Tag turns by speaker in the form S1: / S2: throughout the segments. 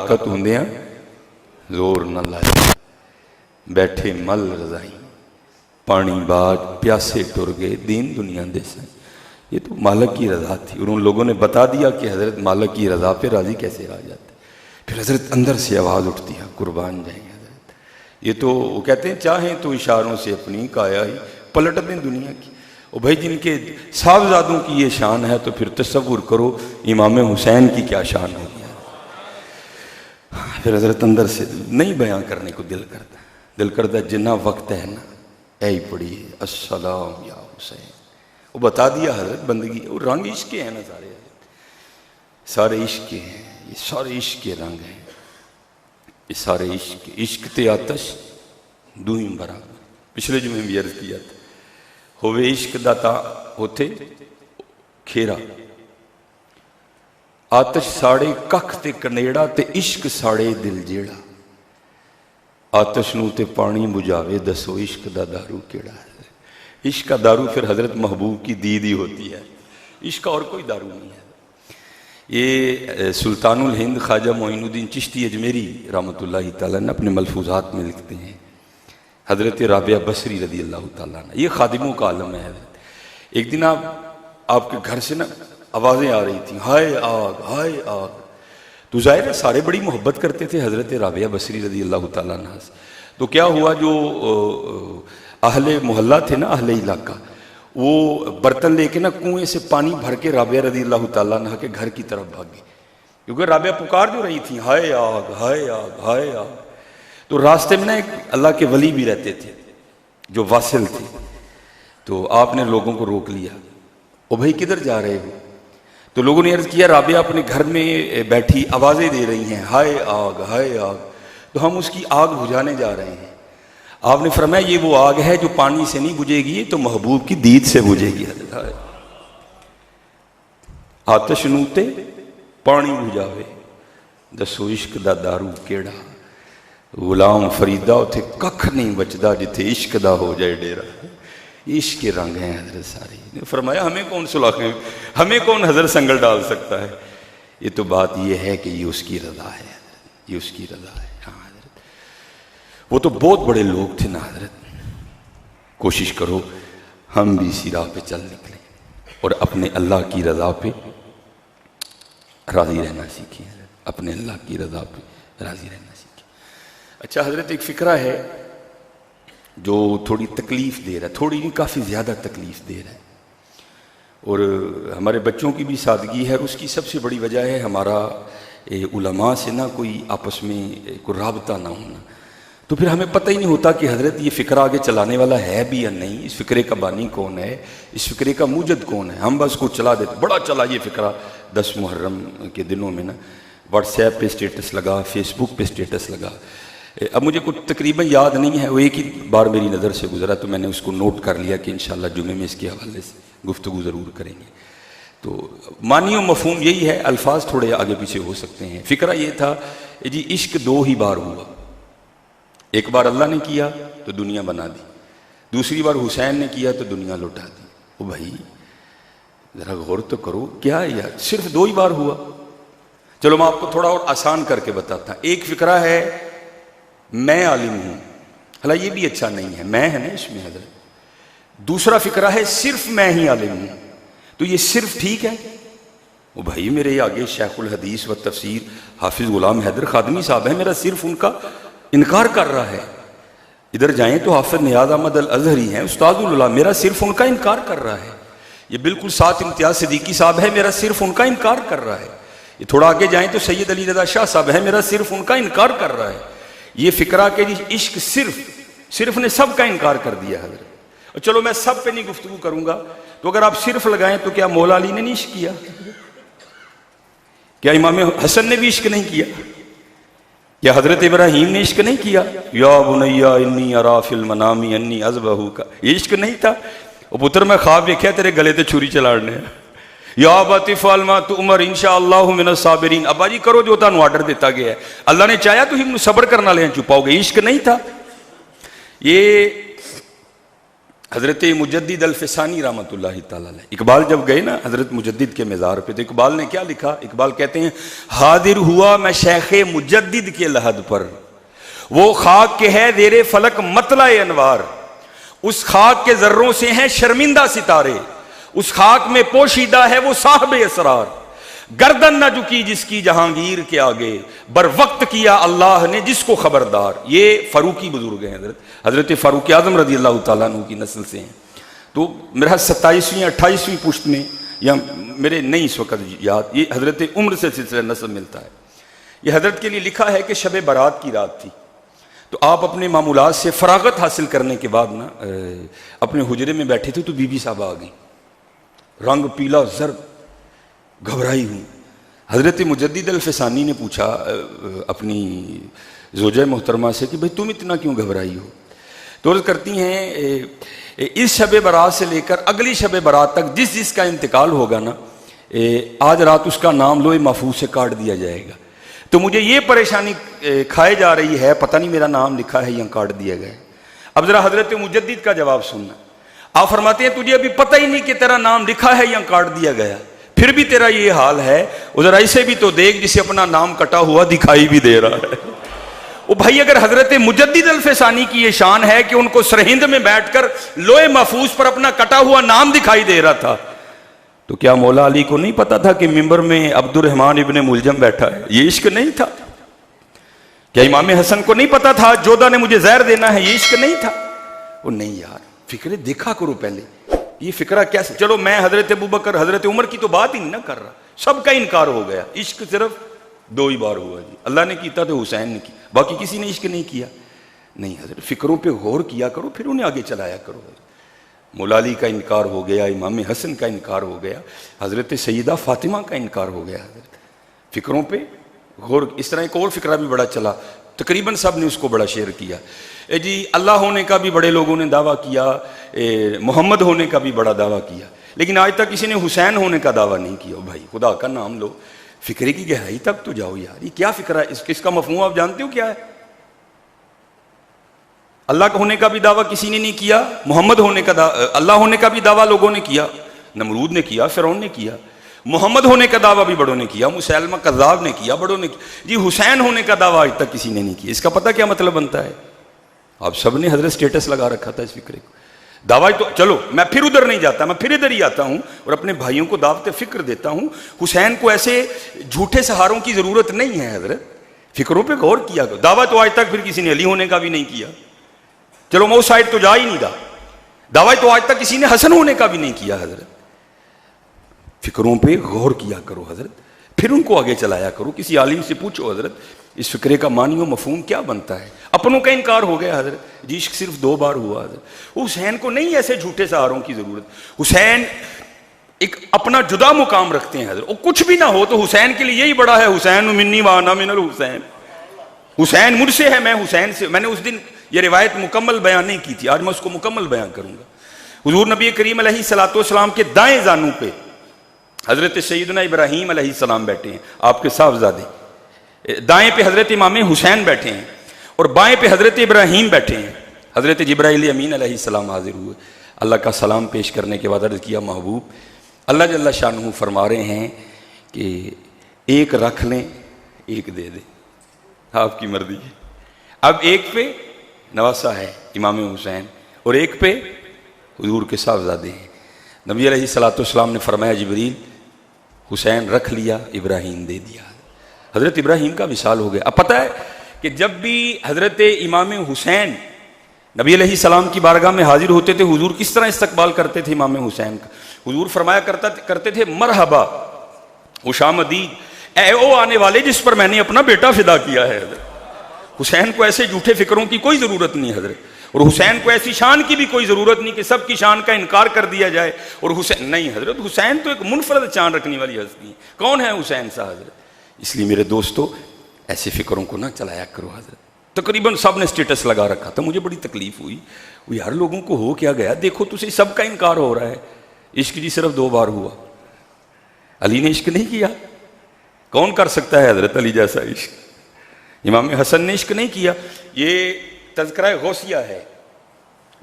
S1: طاقت ہوندیاں زور نہ لائے، بیٹھے مل رضائی، پانی باج پیاسے ٹر گئے، دین دنیا دے سائیں۔ یہ تو مالک کی رضا تھی، اور ان لوگوں نے بتا دیا کہ حضرت مالک کی رضا پہ راضی کیسے رہ جاتے۔ پھر حضرت اندر سے آواز اٹھتی ہے، قربان جائیں حضرت۔ یہ تو وہ کہتے ہیں چاہیں تو اشاروں سے اپنی کایا ہی پلٹ دیں دنیا کی۔ اور بھائی جن کے صاحبزادوں کی یہ شان ہے تو پھر تصور کرو امام حسین کی کیا شان ہوگی۔ پھر حضرت اندر سے نہیں بیان کرنے کو دل کرتا جنہ وقت ہے نا اے ہی پڑھیے السلام یا حسین۔ وہ بتا دیا حضرت بندگی، وہ رنگ عشق کے ہیں نا سارے، سارے عشق کے ہیں، یہ سارے عشق کے رنگ ہیں، یہ سارے عشق تے آتش دوئیں برابر۔ پچھلے جمعے بھی عرض کیا تھا، ہوئے عشق داتا ہوتے کھیرا، آتش ساڑے ککھ تے کنیڑا تے عشق ساڑے دل جیڑا، آتش نو تے پانی بجھاوے دسو عشق دا دارو کیڑا ہے۔ عشق کا دارو پھر حضرت محبوب کی دید ہی ہوتی ہے، عشق کا اور کوئی دارو نہیں ہے۔ یہ سلطان الہند خواجہ معین الدین چشتی اجمیری رحمۃ اللہ تعالیٰ نے اپنے ملفوظات میں لکھتے ہیں، حضرت رابعہ بصری رضی اللہ تعالیٰ نے، یہ خادموں کا عالم ہے۔ ایک دن آپ کے گھر سے نا آوازیں آ رہی تھیں، ہائے آگ ہائے آگ، تو ظاہر ہے سارے بڑی محبت کرتے تھے حضرت رابعہ بصری رضی اللہ تعالیٰ عنہ سے۔ تو کیا ہوا، جو اہل محلہ تھے نا، اہل علاقہ، وہ برتن لے کے نا کنویں سے پانی بھر کے رابعہ رضی اللہ تعالیٰ عنہ کے گھر کی طرف بھاگ گئے، کیونکہ رابعہ پکار جو رہی تھیں ہائے آگ ہائے آگ ہائے آگ۔ تو راستے میں نا ایک اللہ کے ولی بھی رہتے تھے جو واصل تھے، تو آپ نے لوگوں کو روک لیا، او بھائی کدھر جا رہے ہو؟ تو لوگوں نے عرض کیا رابعہ اپنے گھر میں بیٹھی آوازیں دے رہی ہیں ہائے آگ ہائے آگ، تو ہم اس کی آگ بجھانے جا رہے ہیں۔ آپ نے فرمایا یہ وہ آگ ہے جو پانی سے نہیں بجھے گی، تو محبوب کی دید سے بجھے گی۔ آتش نوتے پانی بجھاوے دسو عشق دا دارو کیڑا، غلام فریدہ اتھے ککھ نہیں بچدا جتھے عشق دا ہو جائے ڈیرا۔ عشق کے رنگ ہیں حضرت سارے۔ فرمایا ہمیں کون سلاخیں، ہمیں کون حضرت سنگل ڈال سکتا ہے۔ یہ تو بات یہ ہے کہ یہ اس کی رضا ہے، یہ اس کی رضا ہے۔ ہاں حضرت وہ تو بہت بڑے لوگ تھے نا حضرت۔ کوشش کرو ہم بھی اسی راہ پہ چل نکلیں اور اپنے اللہ کی رضا پہ راضی رہنا سیکھیں، اپنے اللہ کی رضا پہ راضی رہنا سیکھیں۔ اچھا حضرت ایک فکرہ ہے جو تھوڑی تکلیف دے رہا ہے، تھوڑی نہیں کافی زیادہ تکلیف دے رہا ہے، اور ہمارے بچوں کی بھی سادگی ہے، اور اس کی سب سے بڑی وجہ ہے ہمارا علماء سے نا کوئی آپس میں کوئی رابطہ نہ ہونا۔ تو پھر ہمیں پتہ ہی نہیں ہوتا کہ حضرت یہ فکرہ آگے چلانے والا ہے بھی یا نہیں، اس فکرے کا بانی کون ہے، اس فکرے کا موجد کون ہے۔ ہم بس کو چلا دیتے، بڑا چلا یہ فکرہ 10 محرم کے دنوں میں نا، واٹس ایپ پہ سٹیٹس لگا، فیس بک پہ سٹیٹس لگا۔ اب مجھے کچھ تقریباً یاد نہیں ہے، وہ ایک ہی بار میری نظر سے گزرا، تو میں نے اس کو نوٹ کر لیا کہ انشاءاللہ جمعے میں اس کے حوالے سے گفتگو ضرور کریں گے۔ تو معنی و مفہوم یہی ہے، الفاظ تھوڑے آگے پیچھے ہو سکتے ہیں۔ فکرہ یہ تھا جی عشق 2 ہی بار ہوا، ایک بار اللہ نے کیا تو دنیا بنا دی، دوسری بار حسین نے کیا تو دنیا لوٹا دی۔ او بھائی ذرا غور تو کرو، کیا یار صرف 2 ہی بار ہوا؟ چلو میں آپ کو تھوڑا اور آسان کر کے بتاتا ہوں۔ ایک فکرہ ہے میں عالم ہوں، حالانکہ یہ بھی اچھا نہیں ہے، میں ہے نا اس میں حضرت۔ دوسرا فکرہ ہے صرف میں ہی عالم ہوں، تو یہ صرف ٹھیک ہے؟ وہ بھائی میرے آگے شیخ الحدیث و تفسیر حافظ غلام حیدر خادمی صاحب ہیں، میرا صرف ان کا انکار کر رہا ہے۔ ادھر جائیں تو حافظ نیاز احمد الازہری ہیں، استاد اللہ، میرا صرف ان کا انکار کر رہا ہے۔ یہ بالکل ساتھ امتیاز صدیقی صاحب ہے، میرا صرف ان کا انکار کر رہا ہے۔ یہ تھوڑا آگے جائیں تو سید علی رضا شاہ صاحب ہے، میرا صرف ان کا انکار کر رہا ہے۔ یہ فکرہ کہ عشق صرف نے سب کا انکار کر دیا حضرت۔ اور چلو میں سب پہ نہیں گفتگو کروں گا، تو اگر آپ صرف لگائیں تو کیا مولا علی نے نہیں عشق کیا؟ کیا امام حسن نے بھی عشق نہیں کیا؟ کیا حضرت ابراہیم نے عشق نہیں کیا؟ یا بنیا انی ارا فی المنام انی اذبحک، یہ عشق نہیں تھا؟ او پتر میں خواب دیکھا تیرے گلے تے چھری چلاڑنے، یا ابت افعل ما تؤمر انشاءاللہ من الصابرین، ابا جی کرو جو تانوں آرڈر دیتا گیا ہے، اللہ نے چاہیا تو ہم صبر کرنا لیں چھپاؤ گے، عشق نہیں تھا؟ یہ حضرت مجدد الفسانی رحمۃ اللہ تعالی علیہ، اقبال جب گئے نا حضرت مجدد کے مزار پہ، تو اقبال نے کیا لکھا؟ اقبال کہتے ہیں حاضر ہوا میں شیخ مجدد کے لحد پر، وہ خاک کے ہے زیر فلک مطلع انوار، اس خاک کے ذروں سے ہیں شرمندہ ستارے، اس خاک میں پوشیدہ ہے وہ صاحب اسرار، گردن نہ جھکی جس کی جہانگیر کے آگے، بر وقت کیا اللہ نے جس کو خبردار۔ یہ فاروقی بزرگ ہیں، حضرت فاروق اعظم رضی اللہ تعالیٰ عنہ کی نسل سے ہیں۔ تو میرا 27ویں 28ویں پشت میں، یا میرے نہیں اس وقت یاد، یہ حضرت عمر سے سلسلہ نسب ملتا ہے۔ یہ حضرت کے لیے لکھا ہے کہ شب برات کی رات تھی، تو آپ اپنے معمولات سے فراغت حاصل کرنے کے بعد نا اپنے حجرے میں بیٹھے تھے، تو بی بی صاحبہ آ گئی، رنگ پیلا زرد، گھبرائی ہوں۔ حضرت مجدد الفسانی نے پوچھا اپنی زوجہ محترمہ سے کہ بھئی تم اتنا کیوں گھبرائی ہو؟ تو عرض کرتی ہیں اس شب برات سے لے کر اگلی شب برات تک جس جس کا انتقال ہوگا نا، آج رات اس کا نام لوح محفوظ سے کاٹ دیا جائے گا، تو مجھے یہ پریشانی کھائے جا رہی ہے، پتہ نہیں میرا نام لکھا ہے یا کاٹ دیا گیا ہے۔ اب ذرا حضرت مجدد کا جواب سننا، آپ فرماتے ہیں تجھے ابھی پتہ ہی نہیں کہ تیرا نام لکھا ہے یا کاٹ دیا گیا، پھر بھی تیرا یہ حال ہے، ادھر ایسے بھی تو دیکھ جسے اپنا نام کٹا ہوا دکھائی بھی دے رہا ہے۔ وہ بھائی اگر حضرت مجدد الفسانی کی یہ شان ہے کہ ان کو سرہند میں بیٹھ کر لوح محفوظ پر اپنا کٹا ہوا نام دکھائی دے رہا تھا، تو کیا مولا علی کو نہیں پتا تھا کہ ممبر میں عبد الرحمن ابن ملجم بیٹھا ہے؟ یہ عشق نہیں تھا؟ کیا امام حسن کو نہیں پتا تھا جودہ نے مجھے زہر دینا ہے؟ یہ عشق نہیں تھا؟ وہ نہیں یار، فکرے دیکھا کرو پہلے، یہ فکرہ کیسے؟ چلو میں حضرت ابوبکر حضرت عمر کی تو بات ہی نہیں نہ کر رہا، سب کا انکار ہو گیا، عشق صرف 2 ہی بار ہوا جی، اللہ نے کیتا تو حسین نے کی، باقی کسی نے عشق نہیں کیا۔ نہیں حضرت، فکروں پہ غور کیا کرو، پھر انہیں آگے چلایا کرو۔ مولا علی کا انکار ہو گیا، امام حسن کا انکار ہو گیا، حضرت سیدہ فاطمہ کا انکار ہو گیا۔ حضرت فکروں پہ غور، اس طرح ایک اور فکرہ بھی بڑا چلا، تقریباً سب نے اس کو بڑا شیئر کیا، جی اللہ ہونے کا بھی بڑے لوگوں نے دعویٰ کیا، محمد ہونے کا بھی بڑا دعویٰ کیا، لیکن آج تک کسی نے حسین ہونے کا دعویٰ نہیں کیا۔ بھائی خدا کا نام لو، فکرے کی گہرائی تک تو جاؤ یار، یہ کیا فکرہ ہے؟ اس کا مفہوم آپ جانتے ہو کیا ہے؟ اللہ کا ہونے کا بھی دعویٰ کسی نے نہیں کیا، محمد ہونے کا اللہ ہونے کا بھی دعویٰ لوگوں نے کیا، نمرود نے کیا، فرعون نے کیا، محمد ہونے کا دعویٰ بھی بڑوں نے کیا، مسیلمہ کذاب نے کیا، بڑوں نے کیا، جی حسین ہونے کا دعویٰ آج تک کسی نے نہیں کیا۔ اس کا پتہ کیا مطلب بنتا ہے؟ آپ سب نے حضرت سٹیٹس لگا رکھا تھا اس فکرے کو، دعویٰ تو چلو میں پھر ادھر نہیں جاتا، میں پھر ادھر ہی آتا ہوں اور اپنے بھائیوں کو دعوت فکر دیتا ہوں۔ حسین کو ایسے جھوٹے سہاروں کی ضرورت نہیں ہے حضرت، فکروں پہ غور کیا کرو۔ دعویٰ تو آج تک پھر کسی نے علی ہونے کا بھی نہیں کیا، چلو میں اس سائڈ تو جا ہی نہیں رہا، دعویٰ تو آج تک کسی نے حسن ہونے کا بھی نہیں کیا۔ حضرت فکروں پہ غور کیا کرو حضرت، پھر ان کو آگے چلایا کرو، کسی عالم سے پوچھو حضرت اس فکرے کا معنی و مفہوم کیا بنتا ہے۔ اپنوں کا انکار ہو گیا حضرت، جی عشق صرف 2 بار ہوا حضرت۔ حسین کو نہیں ایسے جھوٹے سہاروں کی ضرورت، حسین ایک اپنا جدا مقام رکھتے ہیں حضرت، وہ کچھ بھی نہ ہو تو حسین کے لیے یہی بڑا ہے، حسین منی وانا من الحسین، حسین مجھ سے ہے، میں حسین سے۔ میں نے اس دن یہ روایت مکمل بیان نہیں کی تھی، آج میں اس کو مکمل بیان کروں گا۔ حضور نبی کریم علیہ الصلوۃ والسلام کے دائیں زانوں پہ حضرت سیدنا ابراہیم علیہ السلام بیٹھے ہیں، آپ کے صاحبزادے، دائیں پہ حضرت امام حسین بیٹھے ہیں اور بائیں پہ حضرت ابراہیم بیٹھے ہیں۔ حضرت جبرائیل امین علیہ السلام حاضر ہوئے، اللہ کا سلام پیش کرنے کے بعد عرض کیا محبوب اللہ جل شانہ فرما رہے ہیں کہ ایک رکھ لیں ایک دے دیں، آپ کی مرضی ہے۔ اب ایک پہ نواسہ ہے امام حسین اور ایک پہ حضور کے صاحبزادے ہیں۔ نبی علیہ الصلوۃ والسلام نے فرمایا جبریل حسین رکھ لیا، ابراہیم دے دیا۔ حضرت ابراہیم کا وصال ہو گیا۔ اب پتہ ہے کہ جب بھی حضرت امام حسین نبی علیہ السلام کی بارگاہ میں حاضر ہوتے تھے، حضور کس طرح استقبال کرتے تھے امام حسین کا؟ حضور فرمایا کرتے تھے مرحبا خوش آمدید اے او آنے والے جس پر میں نے اپنا بیٹا فدا کیا ہے۔ حضرت حسین کو ایسے جھوٹے فکروں کی کوئی ضرورت نہیں حضرت، اور حسین کو ایسی شان کی بھی کوئی ضرورت نہیں کہ سب کی شان کا انکار کر دیا جائے۔ اور حسین نہیں حضرت، حسین تو ایک منفرد شان رکھنے والی ہستی ہے۔ کون ہے حسین صاحب حضرت؟ اس لیے میرے دوستو ایسے فکروں کو نہ چلایا کرو حضرت۔ تقریباً سب نے سٹیٹس لگا رکھا تھا، مجھے بڑی تکلیف ہوئی، وہ یار لوگوں کو ہو کیا گیا، دیکھو تجھے سب کا انکار ہو رہا ہے، عشق جی صرف 2 بار ہوا، علی نے عشق نہیں کیا، کون کر سکتا ہے حضرت علی جیسا عشق؟ امام حسن نے عشق نہیں کیا۔ یہ تذکرہ غوثیہ ہے،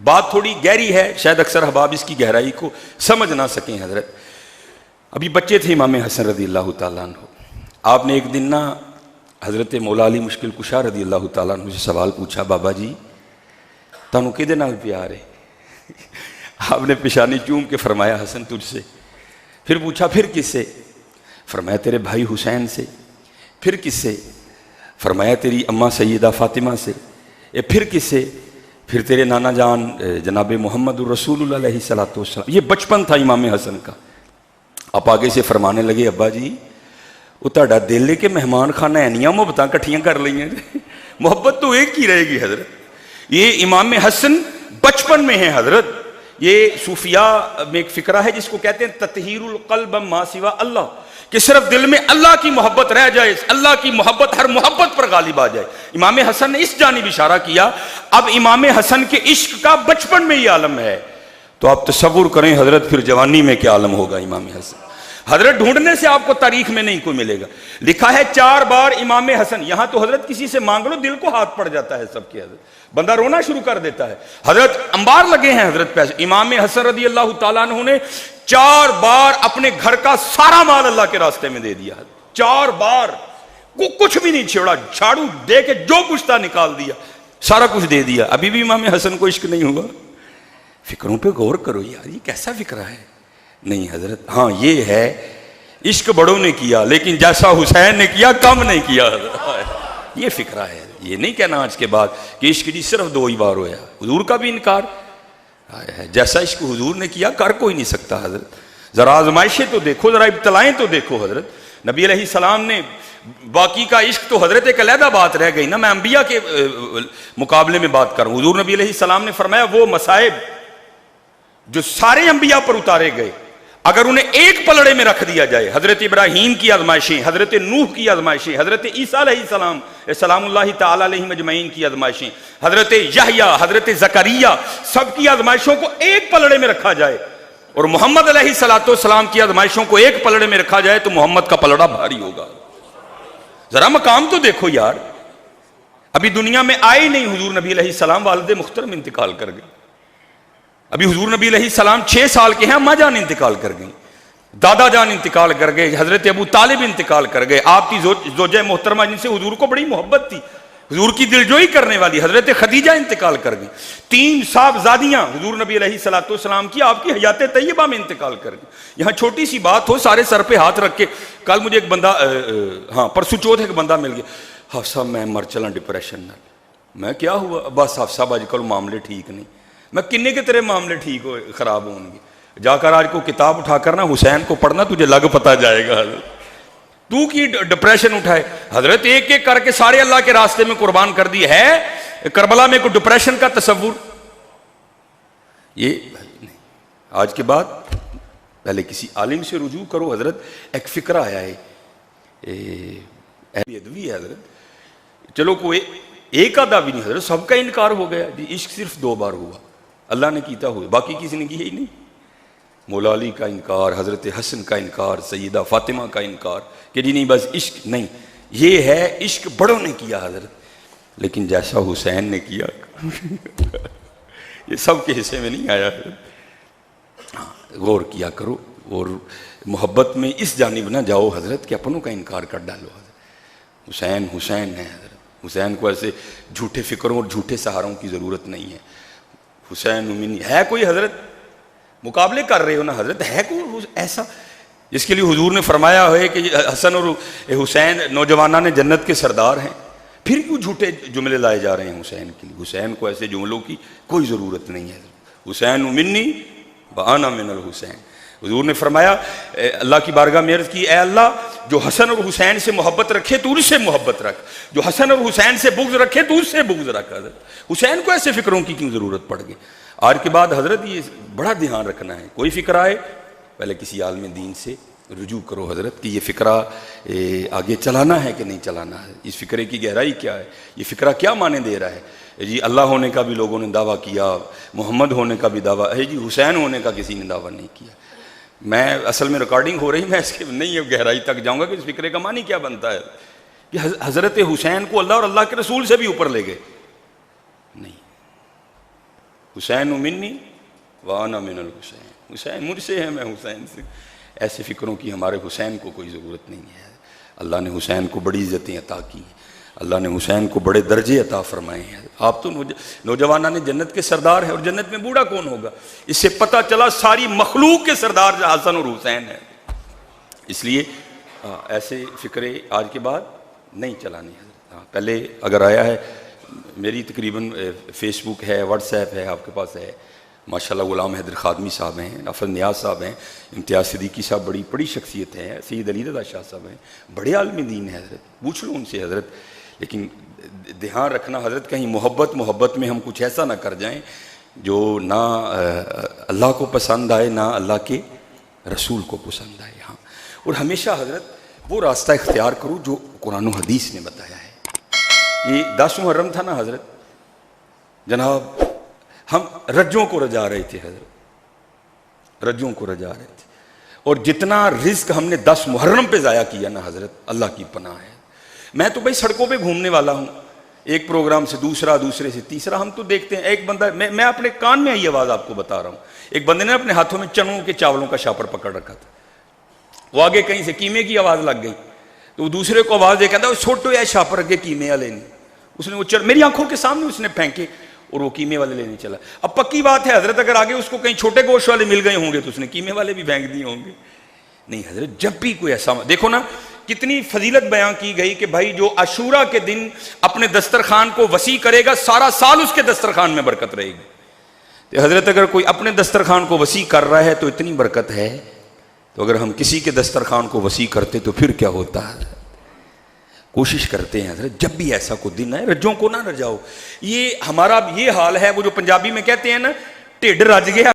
S1: بات تھوڑی گہری ہے، شاید اکثر احباب اس کی گہرائی کو سمجھ نہ سکیں حضرت۔ ابھی بچے تھے امام حسن رضی اللہ تعالیٰ عنہ، آپ نے ایک دن نا حضرت مولا علی مشکل کشا رضی اللہ تعالیٰ عنہ سے سوال پوچھا، بابا جی تانوں کدے نال پیار ہے؟ آپ نے پیشانی چوم کے فرمایا حسن تجھ سے۔ پھر پوچھا پھر کس سے؟ فرمایا تیرے بھائی حسین سے۔ پھر کس سے؟ فرمایا تیری اماں سیدہ فاطمہ سے۔ پھر کس سے؟ پھر تیرے نانا جان جناب محمد الرسول اللہ علیہ الصلوۃ والسلام۔ یہ بچپن تھا امام حسن کا۔ آپ آگے سے فرمانے لگے، ابا جی وہ تہاڈا دل ہے کہ مہمان خانہ اینیاں محبتاں کٹھیاں کر لئیں، محبت تو ایک ہی رہے گی حضرت۔ یہ امام حسن بچپن میں ہے حضرت۔ یہ صوفیاء میں ایک فکرہ ہے جس کو کہتے ہیں تطہیر القلب ما سوا اللہ، کہ صرف دل میں اللہ کی محبت رہ جائے، اللہ کی محبت ہر محبت پر غالب آ جائے۔ امام حسن نے اس جانب اشارہ کیا۔ اب امام حسن کے عشق کا بچپن میں یہ عالم ہے، تو آپ تصور کریں حضرت پھر جوانی میں کیا عالم ہوگا امام حسن۔ حضرت ڈھونڈنے سے آپ کو تاریخ میں نہیں کوئی ملے گا۔ لکھا ہے 4 بار امام حسن، یہاں تو حضرت کسی سے مانگ لو دل کو ہاتھ پڑ جاتا ہے سب کے، حضرت بندہ رونا شروع کر دیتا ہے۔ حضرت انبار لگے ہیں حضرت پیسے۔ امام حسن رضی اللہ تعالیٰ عنہ نے 4 بار اپنے گھر کا سارا مال اللہ کے راستے میں دے دیا۔ 4 بار کچھ بھی نہیں چھوڑا، جھاڑو دے کے جو کچھ تھا نکال دیا، سارا کچھ دے دیا۔ ابھی بھی امام حسن کو عشق نہیں ہوا؟ فکروں پہ غور کرو یار، یہ کیسا فکرہ ہے؟ نہیں حضرت، ہاں یہ ہے عشق بڑوں نے کیا لیکن جیسا حسین نے کیا کم نہیں کیا حضرت۔ یہ فکرہ ہے، یہ نہیں کہنا آج کے بعد کہ عشق جی صرف 2 ہی بار ہوا۔ حضور کا بھی انکار ہے، جیسا عشق حضور نے کیا کر کوئی نہیں سکتا حضرت۔ ذرا آزمائشیں تو دیکھو، ذرا ابتلائیں تو دیکھو حضرت۔ نبی علیہ السلام نے باقی کا عشق تو حضرت ایک علیحدہ بات رہ گئی نا، میں انبیاء کے مقابلے میں بات کروں۔ حضور نبی علیہ السلام نے فرمایا وہ مصائب جو سارے انبیاء پر اتارے گئے اگر انہیں ایک پلڑے میں رکھ دیا جائے، حضرت ابراہیم کی آزمائشیں، حضرت نوح کی آزمائشیں، حضرت عیسیٰ علیہ السلام سلام اللہ تعالی علیہ مجمعین کی آزمائشیں، حضرت یحییٰ، حضرت زکریا، سب کی آزمائشوں کو ایک پلڑے میں رکھا جائے اور محمد علیہ السلام کی آزمائشوں کو ایک پلڑے میں رکھا جائے تو محمد کا پلڑا بھاری ہوگا۔ ذرا مقام تو دیکھو یار، ابھی دنیا میں آئے نہیں حضور نبی علیہ السلام، والد محترم انتقال کر گئے۔ ابھی حضور نبی علیہ السلام 6 سال کے ہیں، اماں جان انتقال کر گئی، دادا جان انتقال کر گئے، حضرت ابو طالب انتقال کر گئے، آپ کی زوجہ محترمہ جن سے حضور کو بڑی محبت تھی، حضور کی دلجوئی کرنے والی حضرت خدیجہ انتقال کر گئی۔ 3 صاحبزادیاں حضور نبی علیہ السلام کی آپ کی حیات طیبہ میں انتقال کر گئی۔ یہاں چھوٹی سی بات ہو، سارے سر پہ ہاتھ رکھ کے، کل مجھے ایک بندہ پرسوں چوتھ ایک بندہ مل گیا، حفصہ میں مر چلا ڈپریشن نال۔ میں کیا ہوا؟ بس حفصہ آج کل معاملے ٹھیک نہیں۔ میں کنے کے تیرے معاملے ٹھیک ہو خراب ہوں گے؟ جا کر آج کو کتاب اٹھا کر نا حسین کو پڑھنا، تجھے لگ پتا جائے گا حضرت۔ تو کی ڈپریشن اٹھائے حضرت، ایک ایک کر کے سارے اللہ کے راستے میں قربان کر دی ہے۔ کربلا میں کوئی ڈپریشن کا تصور یہ نہیں۔ آج کے بعد پہلے کسی عالم سے رجوع کرو حضرت۔ ایک فکرہ آیا ہے ادوی ہے حضرت، چلو کوئی ایک آدھا بھی نہیں حضرت، سب کا انکار ہو گیا جی، عشق صرف 2 بار ہوا، اللہ نے کیتا ہوئے، باقی کسی نے کیا ہی نہیں۔ مولا علی کا انکار، حضرت حسن کا انکار، سیدہ فاطمہ کا انکار کہ جی نہیں بس عشق نہیں، یہ ہے عشق بڑوں نے کیا حضرت، لیکن جیسا حسین نے کیا یہ سب کے حصے میں نہیں آیا حضرت۔ غور کیا کرو اور محبت میں اس جانب نہ جاؤ حضرت کہ اپنوں کا انکار کر ڈالو حضرت۔ حسین حسین ہے حضرت، حسین کو ایسے جھوٹے فکروں اور جھوٹے سہاروں کی ضرورت نہیں ہے۔ حسین امین ہے کوئی حضرت، مقابلے کر رہے ہو نا حضرت، ہے کوئی ایسا جس کے لیے حضور نے فرمایا ہے کہ حسن اور حسین نوجوانان جنت کے سردار ہیں؟ پھر کیوں جھوٹے جملے لائے جا رہے ہیں حسین کے لیے؟ حسین کو ایسے جملوں کی کوئی ضرورت نہیں ہے۔ حسین منی وانا من الحسین، حضور نے فرمایا اللہ کی بارگاہ میں عرض کی، اے اللہ جو حسن اور حسین سے محبت رکھے تو ان سے محبت رکھ، جو حسن اور حسین سے بغض رکھے تو ان سے بغض رکھ۔ حضرت حسین کو ایسے فکروں کی کیوں ضرورت پڑ گئی؟ آج کے بعد حضرت یہ بڑا دھیان رکھنا ہے، کوئی فکر آئے پہلے کسی عالم دین سے رجوع کرو حضرت کہ یہ فکرہ آگے چلانا ہے کہ نہیں چلانا ہے، اس فکرے کی گہرائی کیا ہے، یہ فکرہ کیا معنی دے رہا ہے۔ جی اللہ ہونے کا بھی لوگوں نے دعویٰ کیا، محمد ہونے کا بھی دعویٰ ہے، جی حسین ہونے کا کسی نے دعویٰ نہیں کیا۔ میں اصل میں ریکارڈنگ ہو رہی، میں اس کے نہیں گہرائی تک جاؤں گا کہ اس فکرے کا معنی کیا بنتا ہے کہ حضرت حسین کو اللہ اور اللہ کے رسول سے بھی اوپر لے گئے نہیں۔ حسین منی وانا من الحسین، حسین مجھ سے ہے میں حسین سے۔ ایسے فکروں کی ہمارے حسین کو کوئی ضرورت نہیں ہے۔ اللہ نے حسین کو بڑی عزتیں عطا کی ہیں، اللہ نے حسین کو بڑے درجے عطا فرمائے ہیں۔ آپ تو نوجوانان جنت کے سردار ہیں، اور جنت میں بوڑھا کون ہوگا؟ اس سے پتہ چلا ساری مخلوق کے سردار حسن اور حسین ہیں۔ اس لیے ایسے فکرے آج کے بعد نہیں چلانے ہیں۔ پہلے اگر آیا ہے، میری تقریباً فیس بک ہے، واٹس ایپ ہے، آپ کے پاس ہے، ماشاءاللہ غلام حیدر خادمی صاحب ہیں، نفر نیاز صاحب ہیں، امتیاز صدیقی صاحب بڑی شخصیت ہیں، سید علی رضا شاہ صاحب ہیں، بڑے عالم دین ہیں حضرت، پوچھ لو ان سے حضرت۔ لیکن دھیان رکھنا حضرت، کہیں محبت میں ہم کچھ ایسا نہ کر جائیں جو نہ اللہ کو پسند آئے، نہ اللہ کے رسول کو پسند آئے۔ ہاں، اور ہمیشہ حضرت وہ راستہ اختیار کرو جو قرآن و حدیث نے بتایا ہے۔ یہ 10 محرم تھا نا حضرت، جناب ہم رجوں کو رجا رہے تھے حضرت، رجوں کو رجا رہے تھے، اور جتنا رزق ہم نے 10 محرم پہ ضائع کیا نا حضرت، اللہ کی پناہ ہے۔ میں تو بھائی سڑکوں پہ گھومنے والا ہوں، ایک پروگرام سے دوسرا، دوسرے سے تیسرا، ہم تو دیکھتے ہیں ایک بندہ، میں اپنے کان میں آئی آواز آپ کو بتا رہا ہوں، ایک بندے نے اپنے ہاتھوں میں چنوں کے چاولوں کا شاپر پکڑ رکھا تھا، وہ آگے کہیں سے قیمے کی آواز لگ گئی، تو وہ دوسرے کو آواز دے کہتا ہے چھوٹو یا شاپر اگے قیمے والے نہیں، اس نے وہ میری آنکھوں کے سامنے اس نے پھینکے اور وہ قیمے والے لینے چلا۔ اب پکی بات ہے حضرت، اگر آگے اس کو کہیں چھوٹے گوشت والے مل گئے ہوں گے تو اس نے قیمے والے بھی پھینک دیے ہوں گے۔ نہیں حضرت، جب بھی کوئی ایسا، دیکھو نا کتنی فضیلت بیان کی گئی کہ بھائی جو عاشورہ کے دن اپنے دسترخوان کو وسیع کرے گا، سارا سال اس کے دسترخوان میں برکت رہے گی۔ تو حضرت اگر کوئی اپنے دسترخوان کو وسیع کر رہا ہے تو اتنی برکت ہے، تو اگر ہم کسی کے دسترخوان کو وسیع کرتے تو پھر کیا ہوتا ہے؟ کوشش کرتے ہیں حضرت جب بھی ایسا کوئی دن ہے، رجوں کو نہ رجاؤ۔ یہ ہمارا یہ حال ہے، وہ جو پنجابی میں کہتے ہیں نا ٹھڈ رج گیا